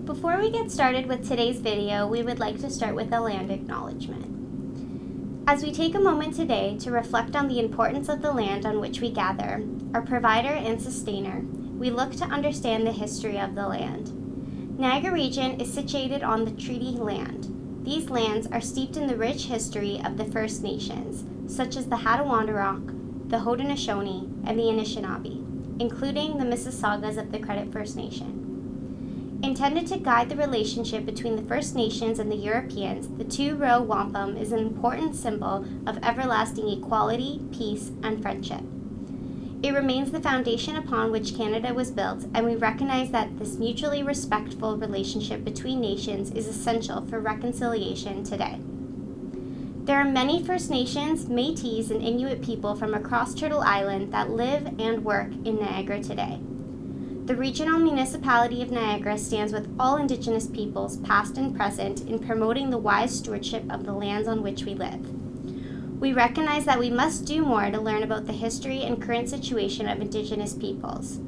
Before we get started with today's video, we would like to start with a land acknowledgement. As we take a moment today to reflect on the importance of the land on which we gather, our provider and sustainer, we look to understand the history of the land. Niagara region is situated on the treaty land. These lands are steeped in the rich history of the First Nations, such as the Hattawandrock, the Haudenosaunee, and the Anishinaabe, including the Mississaugas of the Credit First Nation. Intended to guide the relationship between the First Nations and the Europeans, the two-row wampum is an important symbol of everlasting equality, peace, and friendship. It remains the foundation upon which Canada was built, and we recognize that this mutually respectful relationship between nations is essential for reconciliation today. There are many First Nations, Métis, and Inuit people from across Turtle Island that live and work in Niagara today. The Regional Municipality of Niagara stands with all Indigenous peoples, past and present, in promoting the wise stewardship of the lands on which we live. We recognize that we must do more to learn about the history and current situation of Indigenous peoples.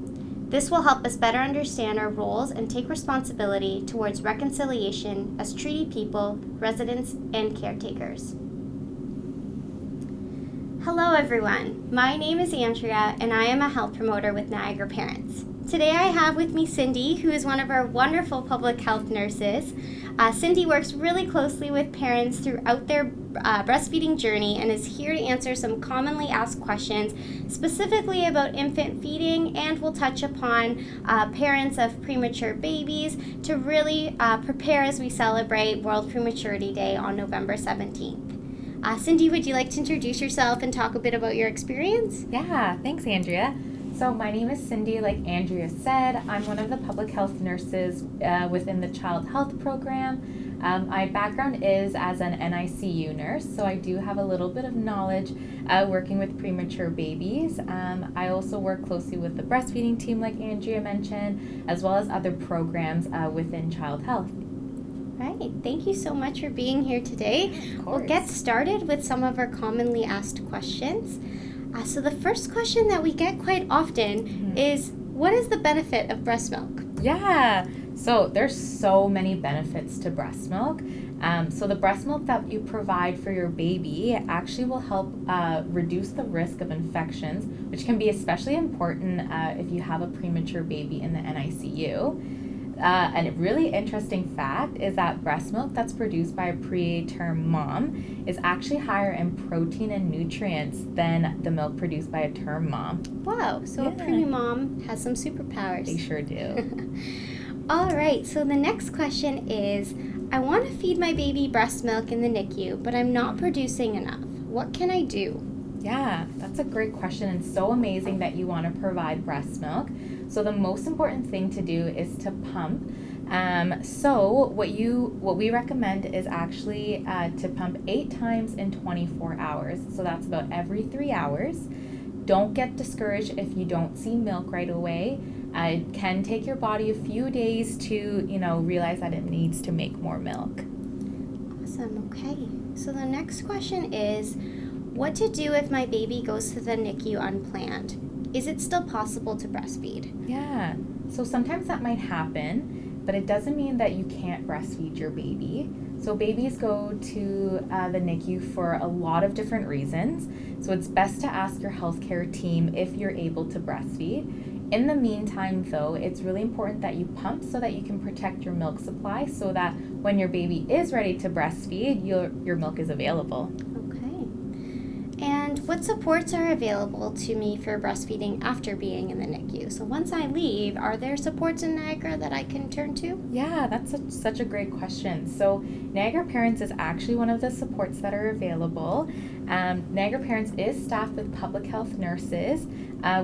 This will help us better understand our roles and take responsibility towards reconciliation as treaty people, residents, and caretakers. Hello everyone, my name is Andrea and I am a health promoter with Niagara Parents. Today I have with me Cindy, who is one of our wonderful public health nurses. Cindy works really closely with parents throughout their breastfeeding journey and is here to answer some commonly asked questions, specifically about infant feeding, and will touch upon parents of premature babies to really prepare as we celebrate World Prematurity Day on November 17th. Cindy, would you like to introduce yourself and talk a bit about your experience? Yeah, thanks, Andrea. So my name is Cindy, like Andrea said. I'm one of the public health nurses within the child health program. My background is as an NICU nurse, so I do have a little bit of knowledge working with premature babies. I also work closely with the breastfeeding team, like Andrea mentioned, as well as other programs within child health. Right, thank you so much for being here today. Of course. We'll get started with some of our commonly asked questions. So the first question that we get quite often is, what is the benefit of breast milk? Yeah, so there's so many benefits to breast milk. So the breast milk that you provide for your baby actually will help reduce the risk of infections, which can be especially important if you have a premature baby in the NICU. And a really interesting fact is that breast milk that's produced by a preterm mom is actually higher in protein and nutrients than the milk produced by a term mom. Wow, so a preemie mom has some superpowers. They sure do. All right, so the next question is, I want to feed my baby breast milk in the NICU, but I'm not producing enough. What can I do? Yeah, that's a great question, and so amazing that you want to provide breast milk. So the most important thing to do is to pump. So what we recommend is actually to pump 8 times in 24 hours. So that's about every 3 hours. Don't get discouraged if you don't see milk right away. It can take your body a few days to, realize that it needs to make more milk. Awesome, okay. So the next question is, what to do if my baby goes to the NICU unplanned? Is it still possible to breastfeed? Yeah, so sometimes that might happen, but it doesn't mean that you can't breastfeed your baby. So babies go to the NICU for a lot of different reasons. So it's best to ask your healthcare team if you're able to breastfeed. In the meantime, though, it's really important that you pump so that you can protect your milk supply so that when your baby is ready to breastfeed, your milk is available. And what supports are available to me for breastfeeding after being in the NICU? So once I leave, are there supports in Niagara that I can turn to? Yeah, that's such a great question. So Niagara Parents is actually one of the supports that are available. Niagara Parents is staffed with public health nurses,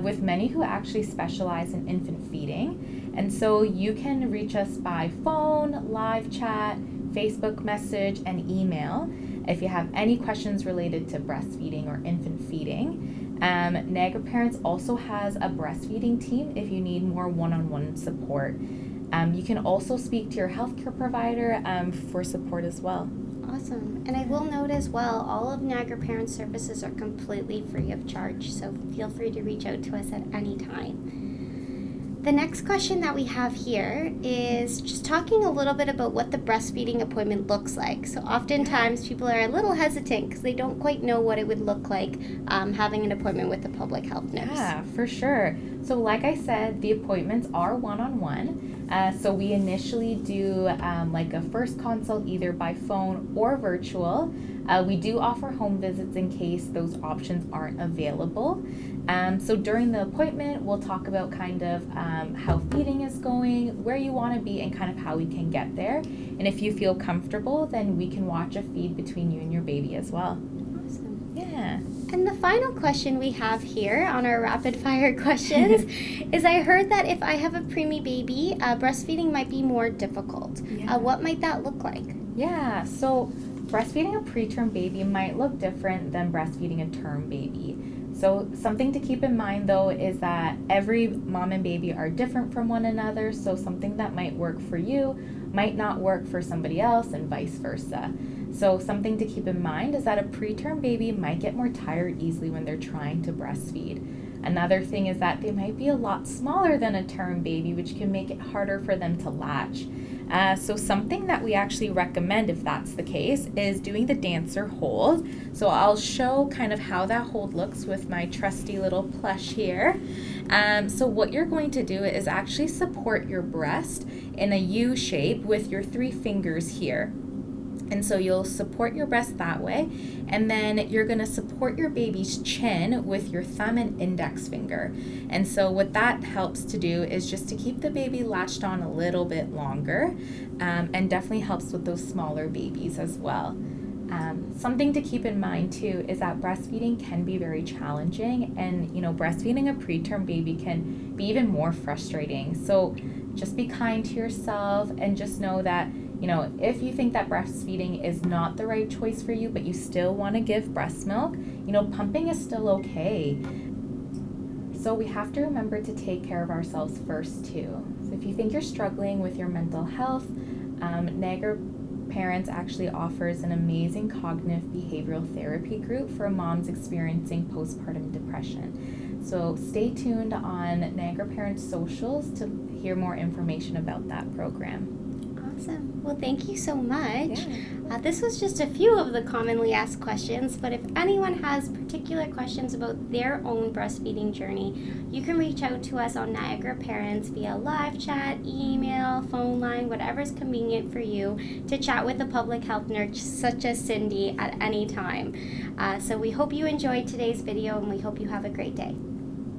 with many who actually specialize in infant feeding. And so you can reach us by phone, live chat, Facebook message, and email if you have any questions related to breastfeeding or infant feeding. Niagara Parents also has a breastfeeding team if you need more one-on-one support. You can also speak to your healthcare provider for support as well. Awesome. And I will note as well, all of Niagara Parents services are completely free of charge, so feel free to reach out to us at any time. The next question that we have here is just talking a little bit about what the breastfeeding appointment looks like. So oftentimes people are a little hesitant because they don't quite know what it would look like having an appointment with a public health nurse. Yeah, for sure. So like I said, the appointments are one-on-one. So we initially do like a first consult either by phone or virtual. We do offer home visits in case those options aren't available. So during the appointment, we'll talk about kind of how feeding is going, where you want to be, and kind of how we can get there. And if you feel comfortable, then we can watch a feed between you and your baby as well. Awesome. Yeah. And the final question we have here on our rapid fire questions is I heard that if I have a preemie baby, breastfeeding might be more difficult. Yeah. What might that look like? Yeah, so breastfeeding a preterm baby might look different than breastfeeding a term baby. So something to keep in mind though is that every mom and baby are different from one another, so something that might work for you might not work for somebody else and vice versa. So something to keep in mind is that a preterm baby might get more tired easily when they're trying to breastfeed. Another thing is that they might be a lot smaller than a term baby, which can make it harder for them to latch. So something that we actually recommend if that's the case is doing the dancer hold. So I'll show kind of how that hold looks with my trusty little plush here. So what you're going to do is actually support your breast in a U shape with your 3 fingers here. And so you'll support your breast that way, and then you're going to support your baby's chin with your thumb and index finger. And so what that helps to do is just to keep the baby latched on a little bit longer, and definitely helps with those smaller babies as well. Something to keep in mind too is that breastfeeding can be very challenging, and breastfeeding a preterm baby can be even more frustrating. So just be kind to yourself and just know that if you think that breastfeeding is not the right choice for you, but you still want to give breast milk, pumping is still okay. So we have to remember to take care of ourselves first too. So if you think you're struggling with your mental health, Niagara Parents actually offers an amazing cognitive behavioral therapy group for moms experiencing postpartum depression. So stay tuned on Niagara Parents socials to hear more information about that program. Awesome. Well, thank you so much. Yeah. This was just a few of the commonly asked questions, but if anyone has particular questions about their own breastfeeding journey, you can reach out to us on Niagara Parents via live chat, email, phone line, whatever's convenient for you to chat with a public health nurse such as Cindy at any time. So we hope you enjoyed today's video, and we hope you have a great day.